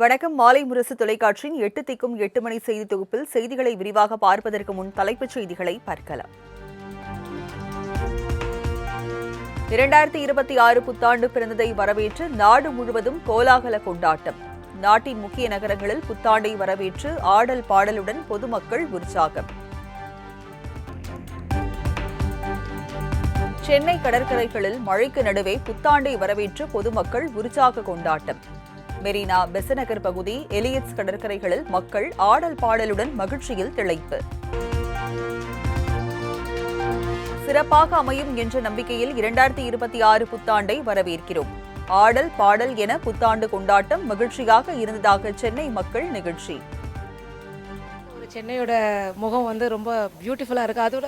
வணக்கம். மாலை முரசு தொலைக்காட்சியின் 8 திக்கும் 8 மணி செய்தி தொகுப்பில் செய்திகளை விரிவாக பார்ப்பதற்கு முன் தலைப்புச் செய்திகளை பார்க்கலாம். 2026 புத்தாண்டு பிறந்ததை வரவேற்று நாடு முழுவதும் கோலாகல கொண்டாட்டம். நாட்டின் முக்கிய நகரங்களில் புத்தாண்டை வரவேற்று ஆடல் பாடலுடன் பொதுமக்கள் உற்சாகம். சென்னை கடற்கரைகளில் மழைக்கு நடுவே புத்தாண்டை வரவேற்று பொதுமக்கள் உற்சாக கொண்டாட்டம். மெரினா, பெசநகர் பகுதி, எலியட்ஸ் கடற்கரைகளில் மக்கள் ஆடல் பாடலுடன் மகிழ்ச்சியில் திளைப்பு. சிறப்பாக அமையும் என்ற நம்பிக்கையில் 2026 புத்தாண்டை வரவேற்கிறோம். ஆடல் பாடல் என புத்தாண்டு கொண்டாட்டம் மகிழ்ச்சியாக இருந்ததாக சென்னை மக்கள் நிகழ்ச்சி. சென்னையோட முகம் ரொம்ப பியூட்டிஃபுல்லாக இருக்குது. அதோட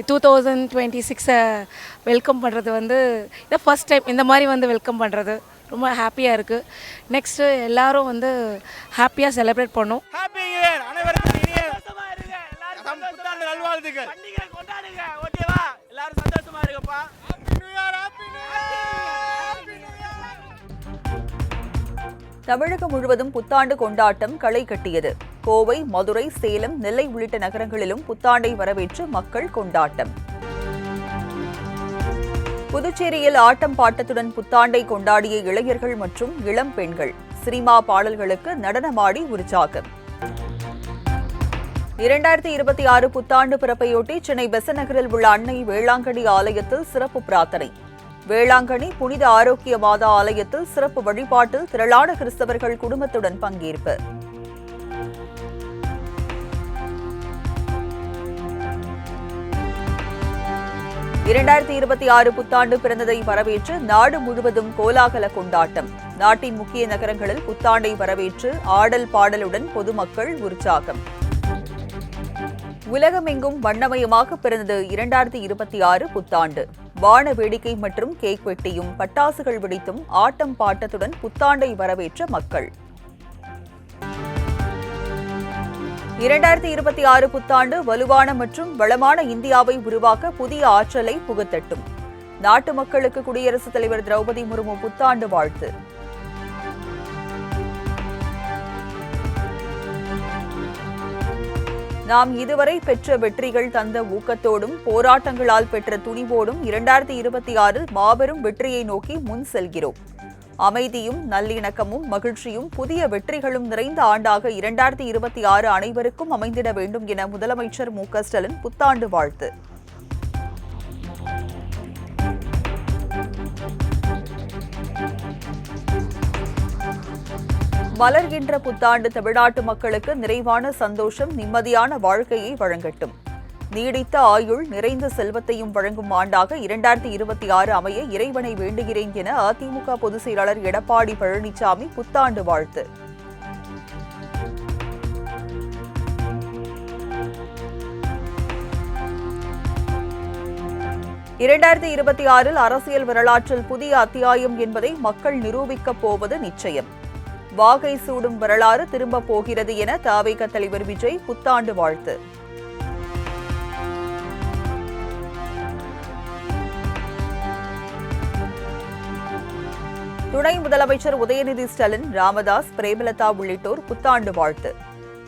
2026 வெல்கம் பண்ணுறது இதான் ஃபர்ஸ்ட் டைம் இந்த மாதிரி வெல்கம் பண்ணுறது ரொம்ப ஹாப்பியாக இருக்குது. நெக்ஸ்ட்டு எல்லாரும் ஹாப்பியாக செலிப்ரேட் பண்ணோம். தமிழகம் முழுவதும் புத்தாண்டு கொண்டாட்டம் களை கட்டியது. கோவை, மதுரை, சேலம், நெல்லை உள்ளிட்ட நகரங்களிலும் புத்தாண்டை வரவேற்று மக்கள் கொண்டாட்டம். புதுச்சேரியில் ஆட்டம் பாட்டத்துடன் புத்தாண்டை கொண்டாடிய இளைஞர்கள் மற்றும் இளம் பெண்கள் சினிமா பாடல்களுக்கு நடனமாடி உற்சாகம். 2026 புத்தாண்டு பிறப்பையொட்டி சென்னை பெசநகரில் உள்ள அன்னை வேளாங்கண்ணி ஆலயத்தில் சிறப்பு பிரார்த்தனை. வேளாங்கண்ணி புனித ஆரோக்கிய மாதா ஆலயத்தில் சிறப்பு வழிபாட்டில் திரளான கிறிஸ்தவர்கள் குடும்பத்துடன் பங்கேற்பு. இரண்டாயிரத்தி 26 புத்தாண்டு பிறந்ததை வரவேற்று நாடு முழுவதும் கோலாகல கொண்டாட்டம். நாட்டின் முக்கிய நகரங்களில் புத்தாண்டை வரவேற்று ஆடல் பாடலுடன் பொதுமக்கள் உற்சாகம். உலகமெங்கும் வண்ணமயமாக பிறந்தது 2026 புத்தாண்டு. வான வேடிக்கை மற்றும் கேக் வெட்டியும் பட்டாசுகள் வெடித்தும் ஆட்டம் பாட்டத்துடன் புத்தாண்டை வரவேற்ற மக்கள். 2026 புத்தாண்டு வலுவான மற்றும் வளமான இந்தியாவை உருவாக்க புதிய ஆற்றலை புகுத்தட்டும். நாட்டு மக்களுக்கு குடியரசுத் தலைவர் திரௌபதி முர்மு புத்தாண்டு வாழ்த்து. நாம் இதுவரை பெற்ற வெற்றிகள் தந்த ஊக்கத்தோடும் போராட்டங்களால் பெற்ற துணிவோடும் 2026 மாபெரும் வெற்றியை நோக்கி முன் செல்கிறோம். அமைதியும் நல்லிணக்கமும் மகிழ்ச்சியும் புதிய வெற்றிகளும் நிறைந்த ஆண்டாக 2026 அனைவருக்கும் அமைந்திட வேண்டும் என முதலமைச்சர் மு.க. ஸ்டாலின் புத்தாண்டு வாழ்த்து. மலர்கின்ற புத்தாண்டு தமிழ்நாட்டு மக்களுக்கு நிறைவான சந்தோஷம், நிம்மதியான வாழ்க்கையை வழங்கட்டும். நீடித்த ஆயுள், நிறைந்த செல்வத்தையும் வழங்கும் ஆண்டாக 2026 அமைய இறைவனை வேண்டுகிறேன் என அதிமுக பொதுச் செயலாளர் எடப்பாடி பழனிசாமி புத்தாண்டு வாழ்த்து. இரண்டாயிரத்தி 26 அரசியல் வரலாற்றில் புதிய அத்தியாயம் என்பதை மக்கள் நிரூபிக்கப் போவது நிச்சயம். வாகை சூடும் வரலாறு திரும்பப் போகிறது என தவிக தலைவர் விஜய் புத்தாண்டு வாழ்த்து. துணை முதலமைச்சர் உதயநிதி ஸ்டாலின், ராமதாஸ், பிரேமலதா உள்ளிட்டோர் புத்தாண்டு வாழ்த்து.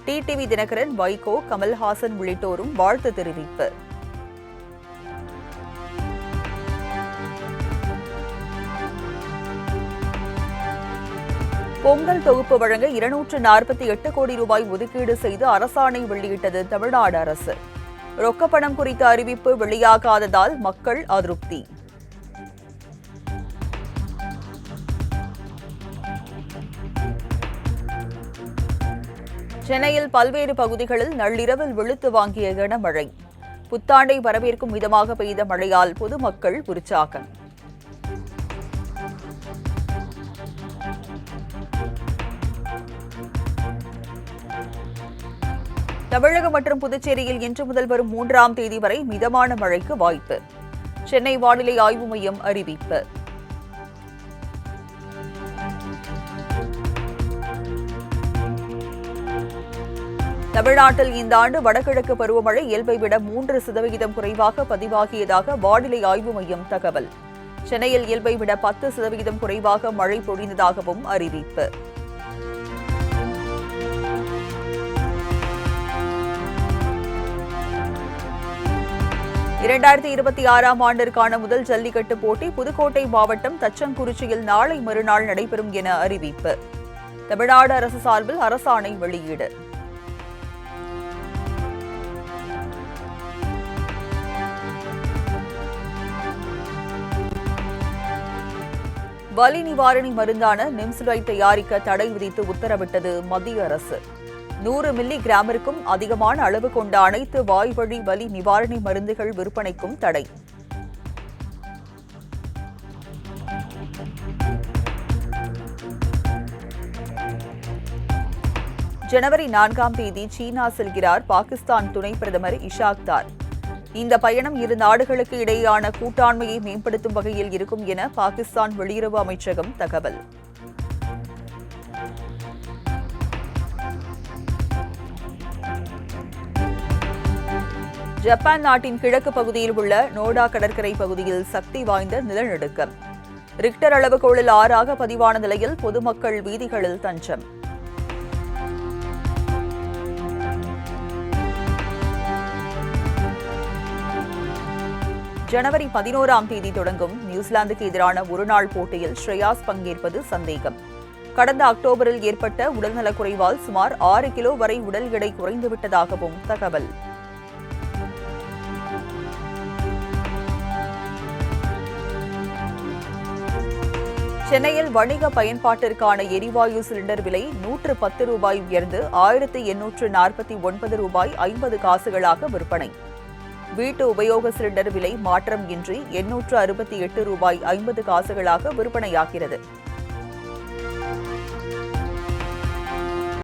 டிடிவி தினகரன், வைகோ, கமல்ஹாசன் உள்ளிட்டோரும் வாழ்த்து தெரிவிப்பு. பொங்கல் தொகுப்பு வழங்க 248 கோடி ரூபாய் ஒதுக்கீடு செய்து அரசாணை வெளியிட்டது தமிழ்நாடு அரசு. ரொக்கப்பணம் குறித்த அறிவிப்பு வெளியாகாததால் மக்கள் அதிருப்தி. சென்னையில் பல்வேறு பகுதிகளில் நள்ளிரவில் வெளுத்து வாங்கிய கனமழை. புத்தாண்டை வரவேற்கும் விதமாக பெய்த மழையால் பொதுமக்கள் உற்சாகம். தமிழகம் மற்றும் புதுச்சேரியில் இன்று முதல் வரும் 3ஆம் தேதி வரை மிதமான மழைக்கு வாய்ப்பு. சென்னை வானிலை ஆய்வு மையம் அறிவிப்பு. தமிழ்நாட்டில் இந்த ஆண்டு வடகிழக்கு பருவமழை இயல்பை விட 3% குறைவாக பதிவாகியதாக வானிலை ஆய்வு மையம் தகவல். சென்னையில் இயல்பை விட 10% குறைவாக மழை பொழிந்ததாகவும் அறிவிப்பு. 2026ஆம் ஆண்டிற்கான முதல் ஜல்லிக்கட்டு போட்டி புதுக்கோட்டை மாவட்டம் தச்சங்குறிச்சியில் நாளை மறுநாள் நடைபெறும் என அறிவிப்பு. தமிழ்நாடு அரசு சார்பில் அரசாணை வெளியீடு. வலி நிவாரணி மருந்தான நிம்சுலை தயாரிக்க தடை விதித்து உத்தரவிட்டது மத்திய அரசு. 100 மில்லி கிராமிற்கும் அதிகமான அளவு கொண்ட அனைத்து வாய்வழி வலி நிவாரணி மருந்துகள் விற்பனைக்கும் தடை. ஜனவரி 4ஆம் தேதி சீனா செல்கிறார் பாகிஸ்தான் துணை பிரதமர் இஷாக் தார். இந்த பயணம் இரு நாடுகளுக்கு இடையேயான கூட்டாண்மையை மேம்படுத்தும் வகையில் இருக்கும் என பாகிஸ்தான் வெளியுறவு அமைச்சகம் தகவல். ஜப்பான் நாட்டின் கிழக்கு பகுதியில் உள்ள நோடா கடற்கரை பகுதியில் சக்தி வாய்ந்த நிலநடுக்கம். ரிக்டர் அளவுகோலில் 6ஆக பதிவான நிலையில் பொதுமக்கள் வீதிகளில் தஞ்சம். ஜனவரி 11ஆம் தேதி தொடங்கும் நியூசிலாந்துக்கு எதிரான ஒருநாள் போட்டியில் ஸ்ரேயாஸ் பங்கேற்பது சந்தேகம். கடந்த அக்டோபரில் ஏற்பட்ட உடல்நலக்குறைவால் சுமார் 6 கிலோ வரை உடல் எடை குறைந்துவிட்டதாகவும் தகவல். சென்னையில் வணிக பயன்பாட்டிற்கான எரிவாயு சிலிண்டர் விலை 110 ரூபாய் உயர்ந்து 1849 ரூபாய் 50 காசுகளாக விற்பனை. வீட்டு உபயோக சிலிண்டர் விலை மாற்றம் இன்றி 868 ரூபாய் 50 காசுகளாக விற்பனையாகிறது.